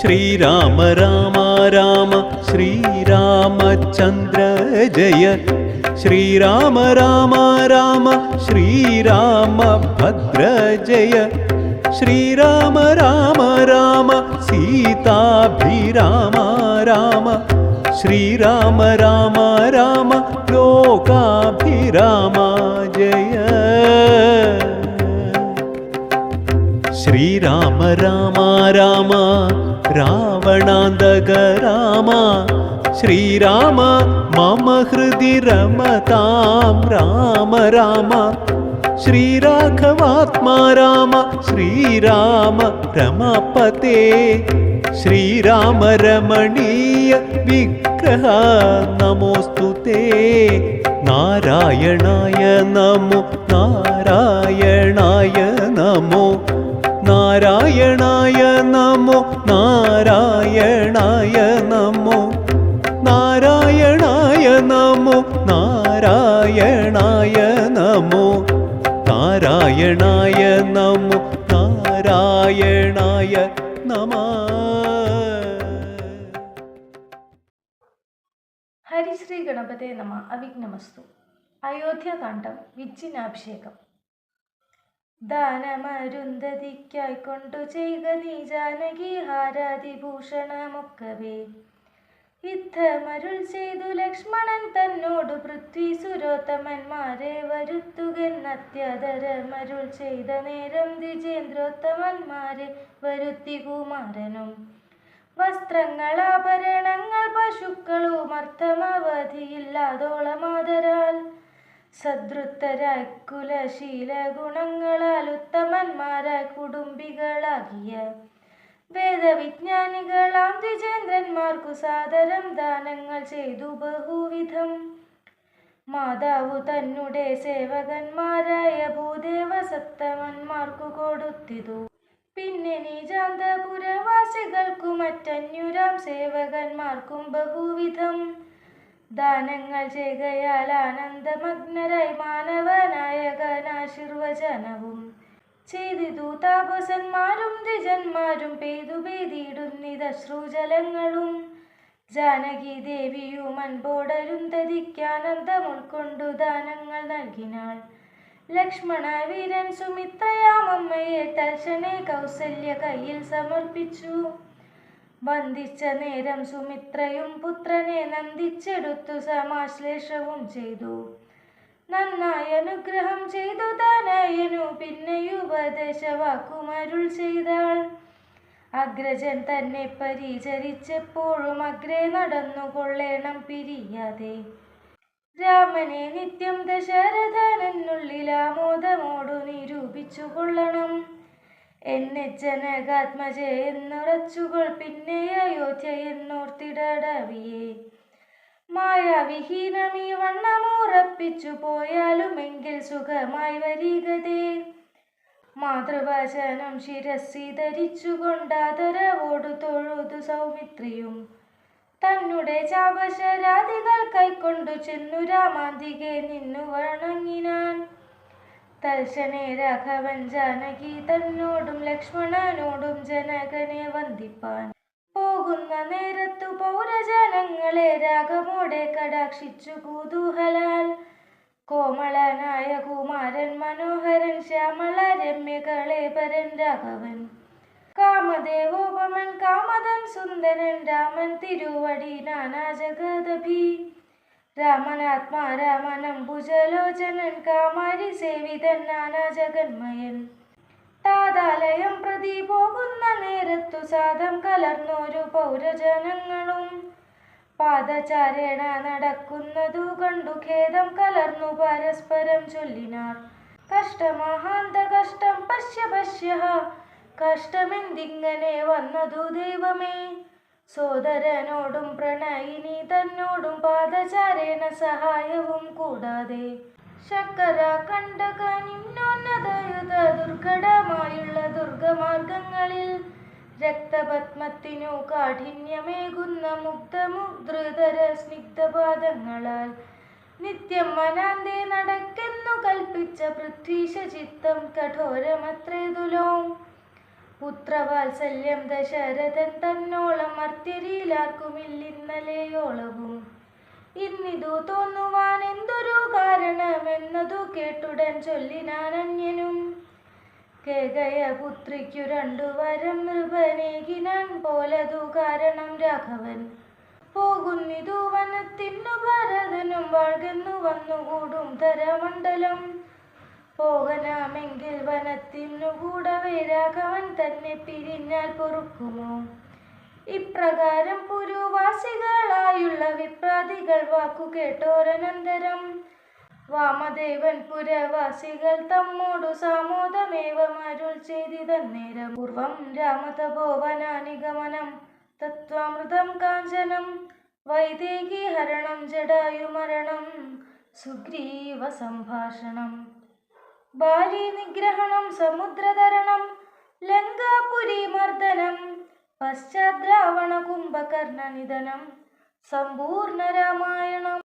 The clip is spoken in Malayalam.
श्रीराम राम राम श्रीरामचन्द्र जय श्रीराम राम राम श्रीरामभद्र जय श्रीराम राम राम सीताभिराम राम श्रीराम राम राम लोकाभिराम जय श्रीराम राम राम रावणान्तक राम श्रीराम मम हृदि रमतां राम राम श्रीराघवात्मा राम श्रीराम रमापते श्रीराम रमणीय विग्रह नमोस्तुते नारायणाय नमो नारायणाय नमो नारायणाय नमो नारायणाय नमो नारायणाय नमो नारायणाय नमो नारायणाय नमो नारायणाय नमः. ഹരിശ്രീ ഗണപതേ നമ. അവിഘ്നമസ്തു. അയോധ്യാകാന്ഡം വിജ്ജിനാഭിഷേകം. ദാനമരുന്ധതിക്കായി കൊണ്ടു ചെയ്ക നീ ജാനകി ഹാരാതിഭൂഷണമൊക്കവേ യുദ്ധമരുൾ ചെയ്തു ലക്ഷ്മണൻ തന്നോടു പൃഥ്വി സുരോത്തമന്മാരെ വരുത്തുകെന്നത്യധരമരുൾ ചെയ്ത നേരം ദ്വിജേന്ദ്രോത്തമന്മാരെ വരുത്തി കുമാരനും വസ്ത്രങ്ങളാഭരണങ്ങൾ പശുക്കളും അർത്ഥമവധിയില്ലാതോളമാതരാൽ സദ്വൃത്തരായി കുലശീല ഗുണങ്ങളാൽ ഉത്തമന്മാരായി കുടുംബികളാകിയ വേദവിജ്ഞാനികളാം ദ്വിജേന്ദ്രന്മാർക്കു സാദരം ദാനങ്ങൾ ചെയ്തു ബഹുവിധം. മാതാവു തന്നെ സേവകന്മാരായ ഭൂദേവ സത്തമന്മാർക്കു കൊടുത്തിതു. പിന്നെ നീജാന്തപുരവാസികൾക്കു മറ്റന്യുരാം സേവകന്മാർക്കും ബഹുവിധം ദാനങ്ങൾ ചെയ്കയാൽ ആനന്ദമഗ്നരായി മാനവനായകനാശീർവചനവും ചെയ്തിതു. താപസന്മാരും ദ്വിജന്മാരും പെയ്തു പെയ്തിടുന്നിതശ്രുജലങ്ങളും ജാനകി ദേവിയും അൻപോടരുന്ധതിക്കാനന്ദം ഉൾക്കൊണ്ടു ദാനങ്ങൾ നൽകിനാൾ. ലക്ഷ്മണ വീരൻ സുമിത്രയാമമ്മയെ തൽക്ഷണേ കൗസല്യ കയ്യിൽ സമർപ്പിച്ചു. വന്ദിച്ച നേരം സുമിത്രയും പുത്രനെ നന്ദിച്ചെടുത്തു സമാശ്ലേഷവും ചെയ്തു. നന്നായി അനുഗ്രഹം ചെയ്തു തനയനു പിന്നെയുപദേശവാക്കുമരുൾ ചെയ്താൾ. അഗ്രജൻ തന്നെ പരിചരിച്ചെപ്പോഴും അഗ്രേ നടന്നുകൊള്ളേണം പിരിയാതെ. രാമനെ നിത്യം ദശരഥനെന്നുള്ളിൽ ആമോദമോടു നിരൂപിച്ചു കൊള്ളണം. എന്നെ ജനകാത്മജെ എന്നുറച്ചുകൊൾ പിന്നെ അയോധ്യ എന്നോർത്തിടവിയെ മായാവിഹീനമീ വണ്ണമുറപ്പിച്ചു പോയാലുമെങ്കിൽ സുഖമായി വരികതേ. മാതൃവചനം ശിരസ്സി ധരിച്ചുകൊണ്ടാദരവോടു തൊഴുതു സൗമിത്രിയും തന്നെ ചാപശരാദികൾ കൈക്കൊണ്ടു ചെന്നു രാമാന്തികെ നിന്നു വണങ്ങിനാൻ. തൽക്ഷണേ രാഘവൻ ജാനകി തന്നോടും ലക്ഷ്മണനോടും ജനകനെ വന്ദിപ്പാൻ പോകുന്ന നേരത്തു പൗരജനങ്ങളെ രാഗമോടെ കടാക്ഷിച്ചു കുതൂഹലാൽ. കോമളനായ കുമാരൻ മനോഹരൻ ശ്യാമള രമ്യകളെ പരൻ രാഘവൻ കാമദേവോപമൻ കാമദൻ സുന്ദരൻ രാമൻ തിരുവടി നാനാ ജഗദഭി രാമനാത്മാ രാമനംബുജലോചനൻ കാമാരി സേവിതൻ നാനാ ജഗന്മയൻ. താതാലയം പ്രതി പോകുന്ന നേരത്തു സാദം കലർന്നൊരു പൗരജനങ്ങളും പാദചാരേണ നടക്കുന്നതു കണ്ടു ഖേദം കലർന്നു പരസ്പരം ചൊല്ലിനാർ. കഷ്ടമഹാന്ത കഷ്ടം പശ്യ പശ്യ കഷ്ടമെന്തിങ്ങനെ വന്നതു ദൈവമേ. സോദരനോടും പ്രണയിനി തന്നോടും പാദചാരേണ സഹായവും കൂടാതെ ശക്കര കണ്ടക നിമ്നോന്നതയുധ ദുർഘടമായുള്ള ദുർഗമാർഗങ്ങളിൽ രക്തപത്മത്തിനു കാഠിന്യമേകുന്ന മുഗ്ധമുദ്രിതര സ്നിഗ്ധപാദങ്ങളാൽ നിത്യം വനാന്തേ നടക്കെന്നു കൽപ്പിച്ച പൃഥ്വീശ ചിത്തം കഠോരമത്രേതുലോ. പുത്രവാത്സല്യം ദശരഥൻ തന്നോളം മർത്യരിലാർക്കുമില്ലിന്നലെയോളവും. ഇന്നിതു തോന്നുവാൻ എന്തൊരു കാരണമെന്നതു കേട്ടുടൻ ചൊല്ലിനാനന്യനും. കേകയപുത്രിക്കു 2 വരം നൃപനേകിനാൻ പോലതു കാരണം രാഘവൻ. പോകുന്നിതു വനത്തിന്നു ഭരതനും വാഴ്കെന്നു വന്നുകൂടും ധരമണ്ഡലം. പോകനാമെങ്കിൽ വനത്തിനു കൂടവേ രാഘവൻ തന്നെ പിരിഞ്ഞാൽ പൊറുക്കുമോ? ഇപ്രകാരം പുരുവാസികളായുള്ള വിപ്രാതികൾ വാക്കു കേട്ടോരനന്തരം വാമദേവൻ പുരവാസികൾ തമ്മോടു സാമോദമേവമരുൾ ചെയ്തിതന്നേരം. പൂർവം രാമതപോവനാനിഗമനം തത്വാമൃതം കാഞ്ചനം വൈദേഹി ഹരണം ജടായുമരണം സുഗ്രീവ സംഭാഷണം ബാലി നിഗ്രഹണം സമുദ്രതരണം ലങ്കാപുരി മർദ്ദനം പശ്ചാദ്രാവണ കുംഭകർണ നിധനം സമ്പൂർണ്ണ രാമായണം.